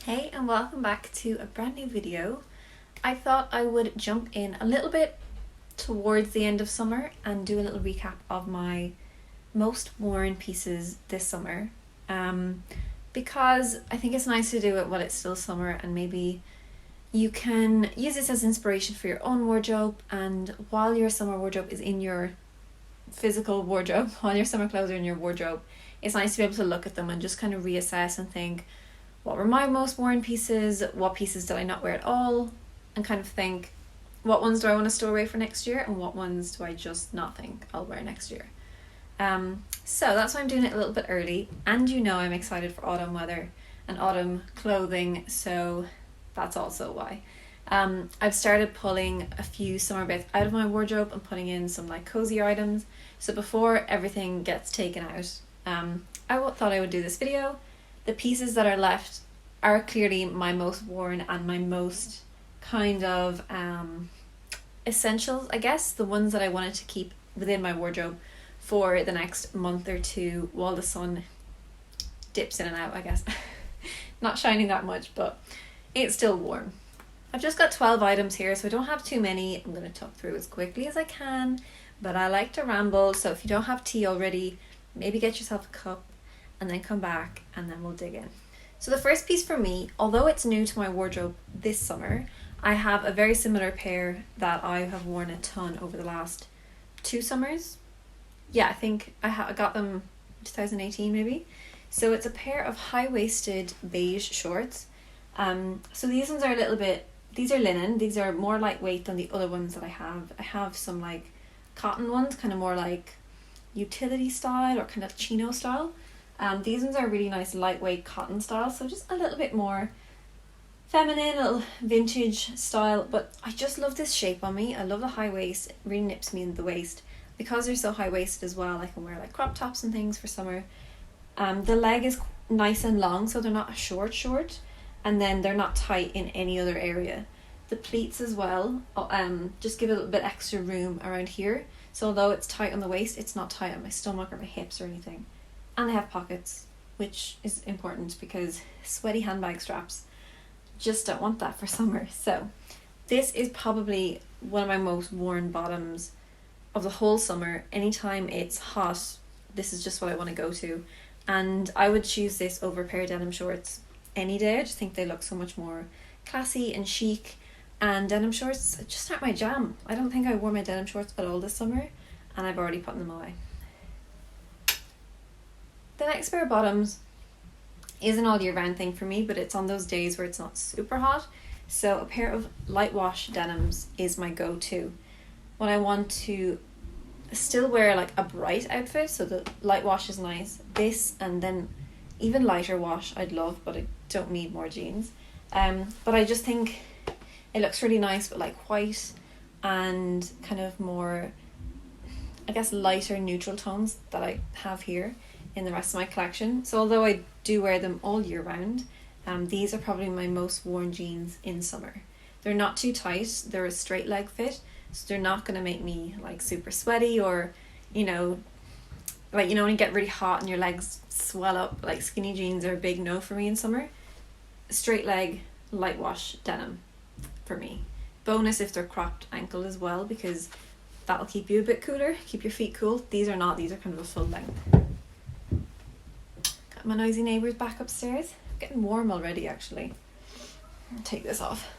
Hey and welcome back to a brand new video. I thought I would jump in a little bit towards the end of summer and do a little recap of my most worn pieces this summer, because I think it's nice to do it while it's still summer, and maybe you can use this as inspiration for your own wardrobe, and while your summer wardrobe is in your physical wardrobe, while your summer clothes are in your wardrobe, it's nice to be able to look at them and just kind of reassess and think, what were my most worn pieces? What pieces did I not wear at all? And kind of think, what ones do I want to store away for next year? And what ones do I just not think I'll wear next year? So that's why I'm doing it a little bit early. And I'm excited for autumn weather and autumn clothing. So that's also why. I've started pulling a few summer bits out of my wardrobe and putting in some like cozier items. So before everything gets taken out, I thought I would do this video. The pieces that are left are clearly my most worn and my most kind of essentials, I guess, the ones that I wanted to keep within my wardrobe for the next month or two while the sun dips in and out, I guess. Not shining that much, but it's still warm. I've just got 12 items here, so I don't have too many. I'm going to talk through as quickly as I can, but I like to ramble, so if you don't have tea already, maybe get yourself a cup and then come back and then we'll dig in. So the first piece for me, although it's new to my wardrobe this summer, I have a very similar pair that I have worn a ton over the last 2 summers. Yeah, I think I got them 2018 maybe. So it's a pair of high-waisted beige shorts. So these ones are these are linen. These are more lightweight than the other ones that I have. I have some like cotton ones, kind of more like utility style or kind of chino style. These ones are really nice lightweight cotton style, so just a little bit more feminine, a little vintage style, but I just love this shape on me. I love the high waist. It really nips me in the waist. Because they're so high waisted as well, I can wear like crop tops and things for summer. The leg is nice and long, so they're not a short, and then they're not tight in any other area. The pleats as well just give a little bit extra room around here, so although it's tight on the waist, it's not tight on my stomach or my hips or anything. And they have pockets, which is important because sweaty handbag straps, just don't want that for summer. So this is probably one of my most worn bottoms of the whole summer. Anytime it's hot, this is just what I want to go to. And I would choose this over a pair of denim shorts any day. I just think they look so much more classy and chic. And denim shorts just aren't my jam. I don't think I wore my denim shorts at all this summer, and I've already put them away. The next pair of bottoms is an all year round thing for me, but it's on those days where it's not super hot. So a pair of light wash denims is my go-to when I want to still wear like a bright outfit. So the light wash is nice. This and then even lighter wash I'd love, but I don't need more jeans. But I just think it looks really nice with like white and kind of more, I guess, lighter neutral tones that I have here in the rest of my collection. So although I do wear them all year round, these are probably my most worn jeans in summer. They're not too tight, they're a straight leg fit, so they're not going to make me like super sweaty or, when you get really hot and your legs swell up. Like skinny jeans are a big no for me in summer. Straight leg, light wash denim for me. Bonus if they're cropped ankle as well, because that'll keep you a bit cooler, keep your feet cool. These are not, these are kind of a full length. Got my noisy neighbours back upstairs. Getting warm already actually. I'll take this off.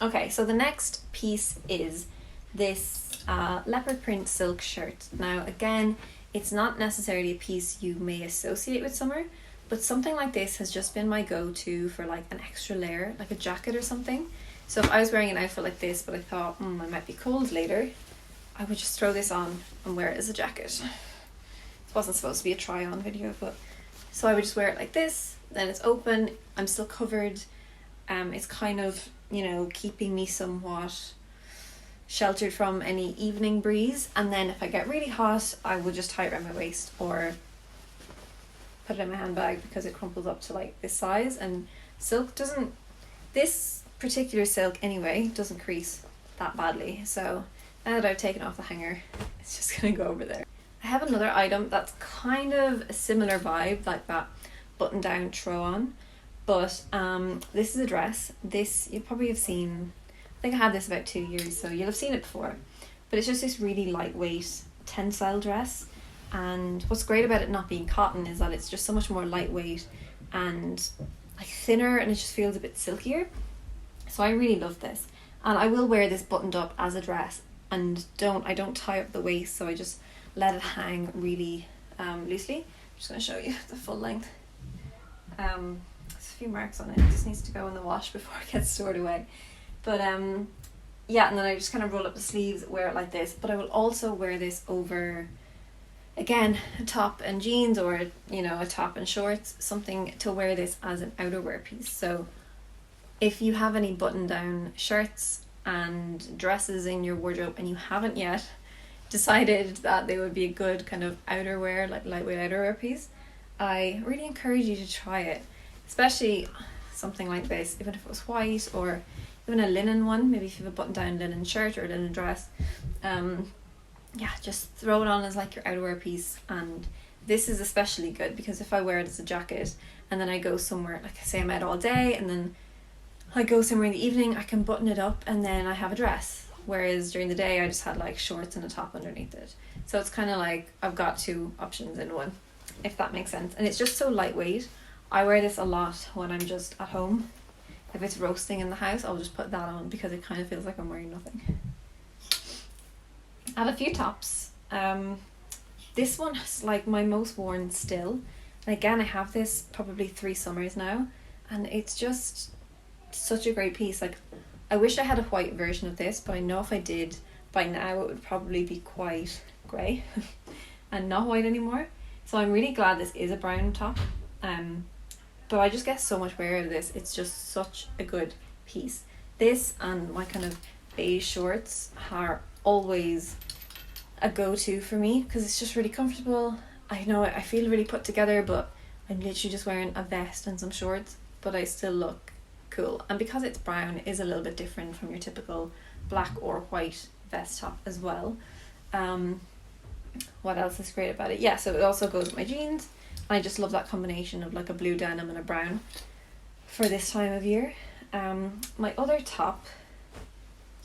Okay, so the next piece is this leopard print silk shirt. Now again, it's not necessarily a piece you may associate with summer, but something like this has just been my go-to for like an extra layer, like a jacket or something. So if I was wearing an outfit like this, but I thought, I might be cold later, I would just throw this on and wear it as a jacket. It wasn't supposed to be a try-on video, but so I would just wear it like this, then it's open, I'm still covered. It's kind of, keeping me somewhat sheltered from any evening breeze. And then if I get really hot, I will just tie it around my waist or put it in my handbag because it crumples up to like this size. And this particular silk anyway doesn't crease that badly. So now that I've taken off the hanger, it's just gonna go over there. I have another item that's kind of a similar vibe like that, button down throw on. But this is a dress. This you probably have seen. I think I had this about 2 years, so you'll have seen it before. But it's just this really lightweight tensile dress. And what's great about it not being cotton is that it's just so much more lightweight and like thinner, and it just feels a bit silkier. So I really love this. And I will wear this buttoned up as a dress, and I don't tie up the waist, so I just let it hang really loosely. I'm just going to show you the full length. There's a few marks on it. It just needs to go in the wash before it gets stored away. But yeah, and then I just kind of roll up the sleeves, wear it like this. But I will also wear this over, again, a top and jeans, or you know, a top and shorts, something to wear this as an outerwear piece. So if you have any button down shirts and dresses in your wardrobe and you haven't yet decided that they would be a good kind of outerwear, like lightweight outerwear piece, I really encourage you to try it, especially something like this, even if it was white, or even a linen one. Maybe if you have a button down linen shirt or a linen dress, yeah, just throw it on as like your outerwear piece. And this is especially good because if I wear it as a jacket and then I go somewhere, like say I'm out all day and then I go somewhere in the evening, I can button it up and then I have a dress. Whereas during the day I just had like shorts and a top underneath it. So it's kind of like I've got two options in one, if that makes sense. And it's just so lightweight. I wear this a lot when I'm just at home. If it's roasting in the house, I'll just put that on because it kind of feels like I'm wearing nothing. I have a few tops. This one is like my most worn still. And again, I have this probably 3 summers now, and it's just such a great piece. Like, I wish I had a white version of this, but I know if I did by now it would probably be quite grey and not white anymore. So I'm really glad this is a brown top. But I just get so much wear out of this. It's just such a good piece. This and my kind of beige shorts are always a go-to for me because it's just really comfortable. I know I feel really put together, but I'm literally just wearing a vest and some shorts, but I still look cool. And because it's brown, it is a little bit different from your typical black or white vest top as well. What else is great about it? Yeah, so it also goes with my jeans. I just love that combination of like a blue denim and a brown for this time of year. My other top,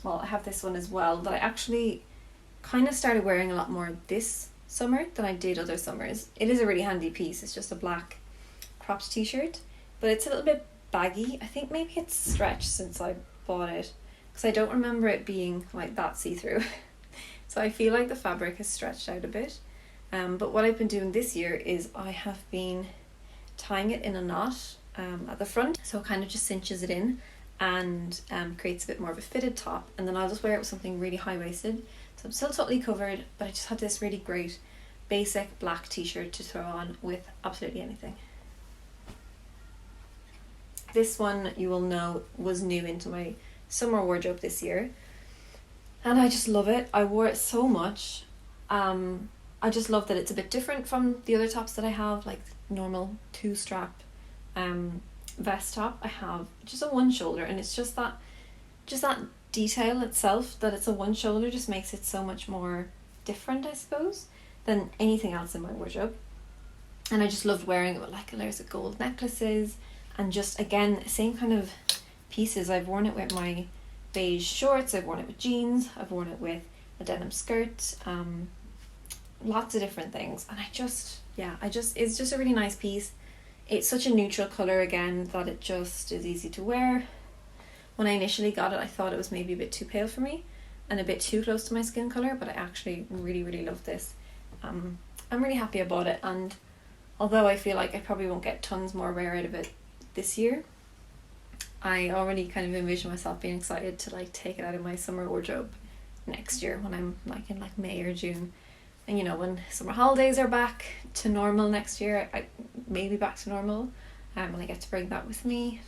well, I have this one as well that I actually kind of started wearing a lot more this summer than I did other summers. It is a really handy piece. It's just a black cropped t-shirt, but it's a little bit baggy. I think maybe it's stretched since I bought it because I don't remember it being like that see-through. So I feel like the fabric has stretched out a bit. But what I've been doing this year is I have been tying it in a knot at the front, so it kind of just cinches it in and creates a bit more of a fitted top, and then I'll just wear it with something really high-waisted, so I'm still totally covered, but I just had this really great basic black t-shirt to throw on with absolutely anything. This one, you will know, was new into my summer wardrobe this year, and I just love it. I wore it so much. I just love that it's a bit different from the other tops that I have, like normal 2-strap vest top. I have just a one shoulder, and it's just that detail itself, that it's a one shoulder, just makes it so much more different, I suppose, than anything else in my wardrobe. And I just loved wearing it with like layers of gold necklaces, and just again, same kind of pieces. I've worn it with my beige shorts, I've worn it with jeans, I've worn it with a denim skirt, lots of different things, and it's just a really nice piece. It's such a neutral colour again that it just is easy to wear. When I initially got it, I thought it was maybe a bit too pale for me and a bit too close to my skin colour, but I actually really love this. I'm really happy I bought it, and although I feel like I probably won't get tons more wear out of it this year, I already kind of envision myself being excited to like take it out of my summer wardrobe next year when I'm like in like May or June. And you know, when summer holidays are back to normal next year, I maybe back to normal, and I get to bring that with me.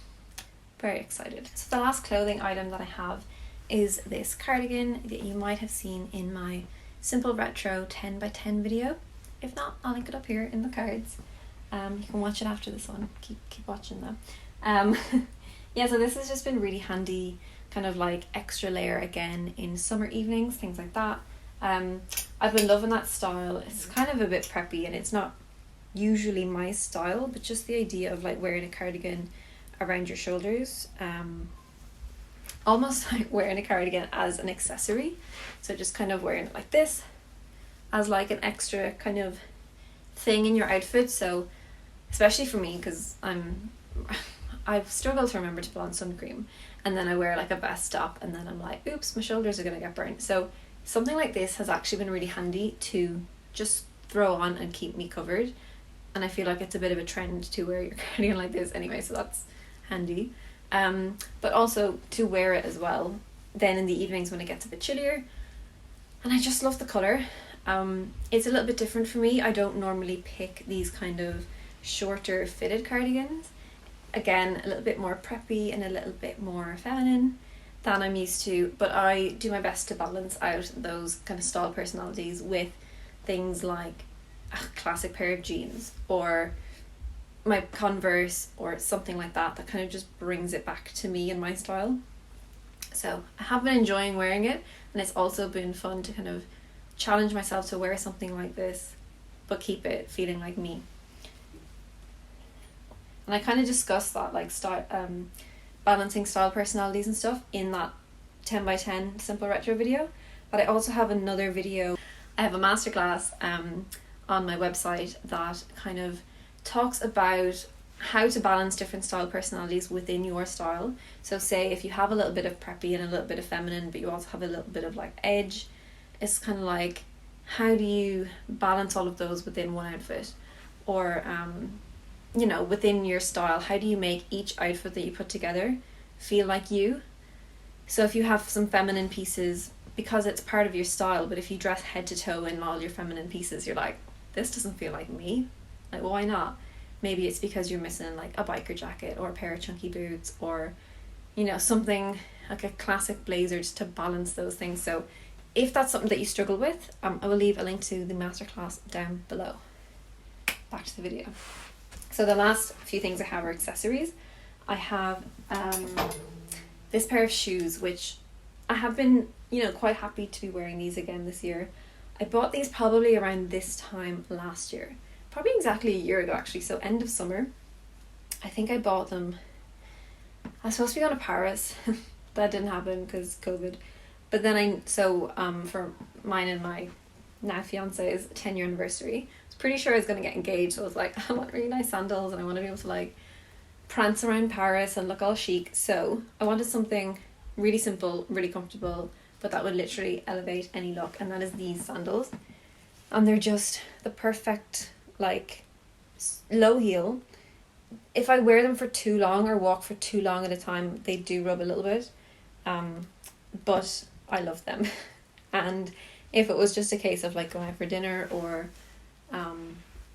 Very excited. So the last clothing item that I have is this cardigan that you might have seen in my simple retro 10x10 video. If not, I'll link it up here in the cards. You can watch it after this one. Keep watching though. Yeah, so this has just been really handy, kind of like extra layer again in summer evenings, things like that. I've been loving that style. It's kind of a bit preppy, and it's not usually my style, but just the idea of like wearing a cardigan around your shoulders, almost like wearing a cardigan as an accessory. So just kind of wearing it like this as like an extra kind of thing in your outfit. So especially for me, because I've struggled to remember to put on sun cream, and then I wear like a vest top, and then I'm like, oops, my shoulders are gonna get burnt. So something like this has actually been really handy to just throw on and keep me covered. And I feel like it's a bit of a trend to wear your cardigan like this anyway, so that's handy. But also to wear it as well then in the evenings when it gets a bit chillier. And I just love the colour. It's a little bit different for me. I don't normally pick these kind of shorter fitted cardigans. Again, a little bit more preppy and a little bit more feminine than I'm used to, but I do my best to balance out those kind of style personalities with things like a classic pair of jeans or my Converse or something like that kind of just brings it back to me and my style. So I have been enjoying wearing it, and it's also been fun to kind of challenge myself to wear something like this but keep it feeling like me. And I kind of discussed that, like balancing style personalities and stuff in that 10 by 10 simple retro video. But I also have another video. I have a masterclass on my website that kind of talks about how to balance different style personalities within your style. So say if you have a little bit of preppy and a little bit of feminine, but you also have a little bit of like edge, it's kind of like, how do you balance all of those within one outfit? Or you know, within your style, how do you make each outfit that you put together feel like you? So if you have some feminine pieces, because it's part of your style, but if you dress head to toe in all your feminine pieces, you're like, this doesn't feel like me. Like, why not? Maybe it's because you're missing like a biker jacket or a pair of chunky boots, or, you know, something like a classic blazer, just to balance those things. So if that's something that you struggle with, I will leave a link to the masterclass down below. Back to the video. So the last few things I have are accessories. I have this pair of shoes, which I have been, you know, quite happy to be wearing these again this year. I bought these probably around this time last year. Probably exactly a year ago actually, so end of summer. I think I bought them. I was supposed to be going to Paris. That didn't happen because COVID. But then for mine and my now fiance's 10-year anniversary, I was pretty sure I was going to get engaged. So I was like, I want really nice sandals and I want to be able to like prance around Paris and look all chic. So I wanted something really simple, really comfortable, but that would literally elevate any look, and that is these sandals. And they're just the perfect like low heel. If I wear them for too long or walk for too long at a time, they do rub a little bit, but I love them. And if it was just a case of like going out for dinner or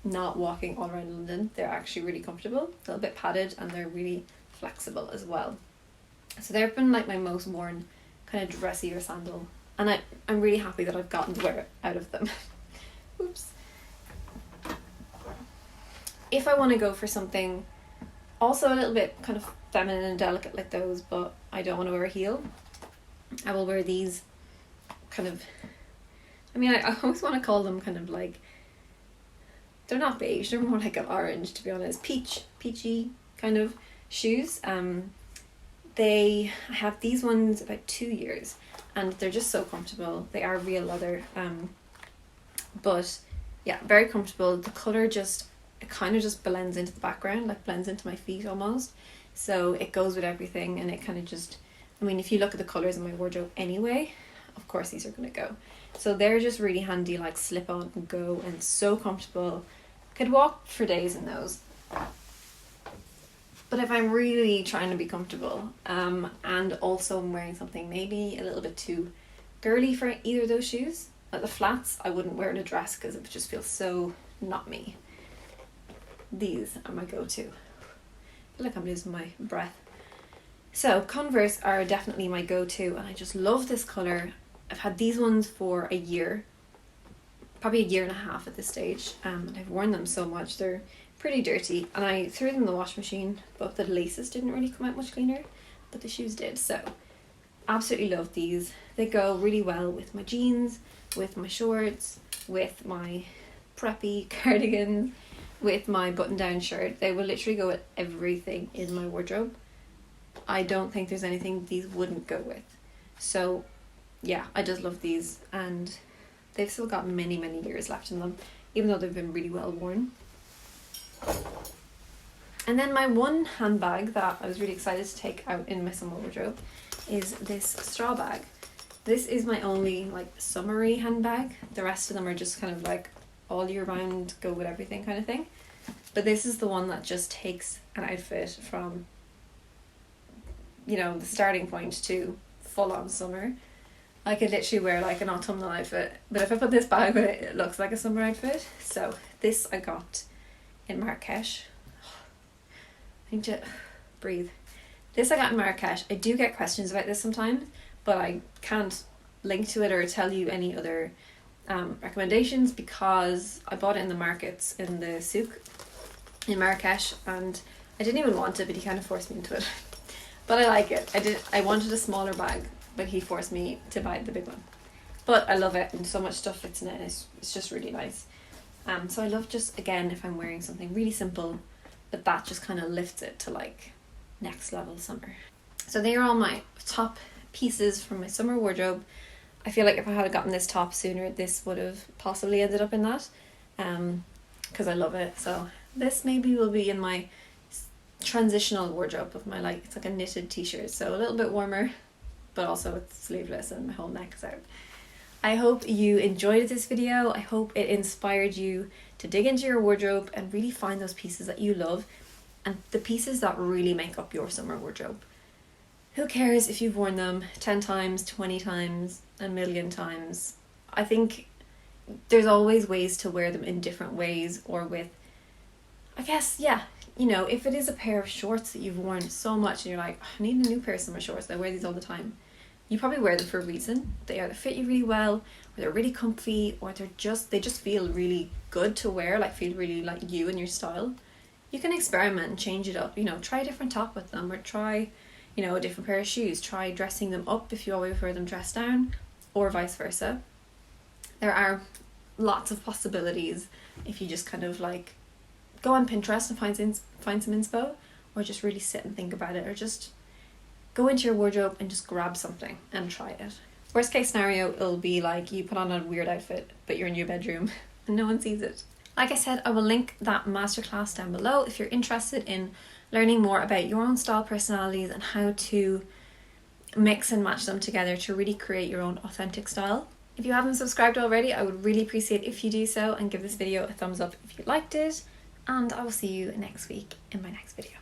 not walking all around London, they're actually really comfortable, a little bit padded, and they're really flexible as well. So they've been like my most worn kind of dressier sandal, and I'm really happy that I've gotten to wear it out of them. Oops. If I want to go for something also a little bit kind of feminine and delicate like those, but I don't want to wear a heel, I will wear these kind of, I mean, I always want to call them kind of like, they're not beige, they're more like an orange, to be honest, peachy kind of shoes. I have these ones about 2 years, and they're just so comfortable. They are real leather, but yeah, very comfortable. The colour just, it kind of just blends into the background, like blends into my feet almost. So it goes with everything, and it kind of just, I mean, if you look at the colours in my wardrobe anyway, of course these are going to go. So they're just really handy, like slip on and go, and so comfortable. Could walk for days in those. But if I'm really trying to be comfortable, and also I'm wearing something maybe a little bit too girly for either of those shoes, like the flats, I wouldn't wear in a dress because it just feels so not me. These are my go-to. I feel like I'm losing my breath. So Converse are definitely my go-to, and I just love this colour. I've had these ones for a year, probably a year and a half at this stage, and I've worn them so much. They're pretty dirty, and I threw them in the wash machine, but the laces didn't really come out much cleaner, but the shoes did. So absolutely love these. They go really well with my jeans, with my shorts, with my preppy cardigans, with my button-down shirt. They will literally go with everything in my wardrobe. I don't think there's anything these wouldn't go with. So yeah, I just love these, and they've still got many years left in them, even though they've been really well worn. And then my one handbag that I was really excited to take out in my summer wardrobe is this straw bag. This is my only like summery handbag. The rest of them are just kind of like all year round, go with everything kind of thing. But this is the one that just takes an outfit from, you know, the starting point to full on summer. I could literally wear like an autumnal outfit, but if I put this bag with it, it looks like a summer outfit. So this I got in Marrakesh. I need to breathe. This I got in Marrakesh. I do get questions about this sometimes, but I can't link to it or tell you any other recommendations because I bought it in the markets in the souk in Marrakesh, and I didn't even want it, but he kind of forced me into it. But I like it. I wanted a smaller bag, but he forced me to buy the big one. But I love it, and so much stuff fits in it, and it's just really nice. So I love just, again, if I'm wearing something really simple, but that just kind of lifts it to like next level summer. So they are all my top pieces from my summer wardrobe. I feel like if I had gotten this top sooner, this would have possibly ended up in that, because I love it. So this maybe will be in my transitional wardrobe of my, like, it's like a knitted t-shirt, so a little bit warmer, but also it's sleeveless and my whole neck is out. I hope you enjoyed this video. I hope it inspired you to dig into your wardrobe and really find those pieces that you love and the pieces that really make up your summer wardrobe. Who cares if you've worn them 10 times, 20 times, a million times? I think there's always ways to wear them in different ways, or with, I guess, yeah, you know, if it is a pair of shorts that you've worn so much and you're like, I need a new pair of summer shorts, I wear these all the time. You probably wear them for a reason. They either fit you really well, or they're really comfy, or they just feel really good to wear, like feel really like you and your style. You can experiment and change it up, you know, try a different top with them, or try, you know, a different pair of shoes. Try dressing them up if you always wear them dressed down, or vice versa. There are lots of possibilities if you just kind of like go on Pinterest and find some inspo, or just really sit and think about it, or just go into your wardrobe and just grab something and try it. Worst case scenario, it'll be like you put on a weird outfit but you're in your bedroom and no one sees it. Like I said, I will link that masterclass down below if you're interested in learning more about your own style personalities and how to mix and match them together to really create your own authentic style. If you haven't subscribed already, I would really appreciate if you do so, and give this video a thumbs up if you liked it, and I will see you next week in my next video.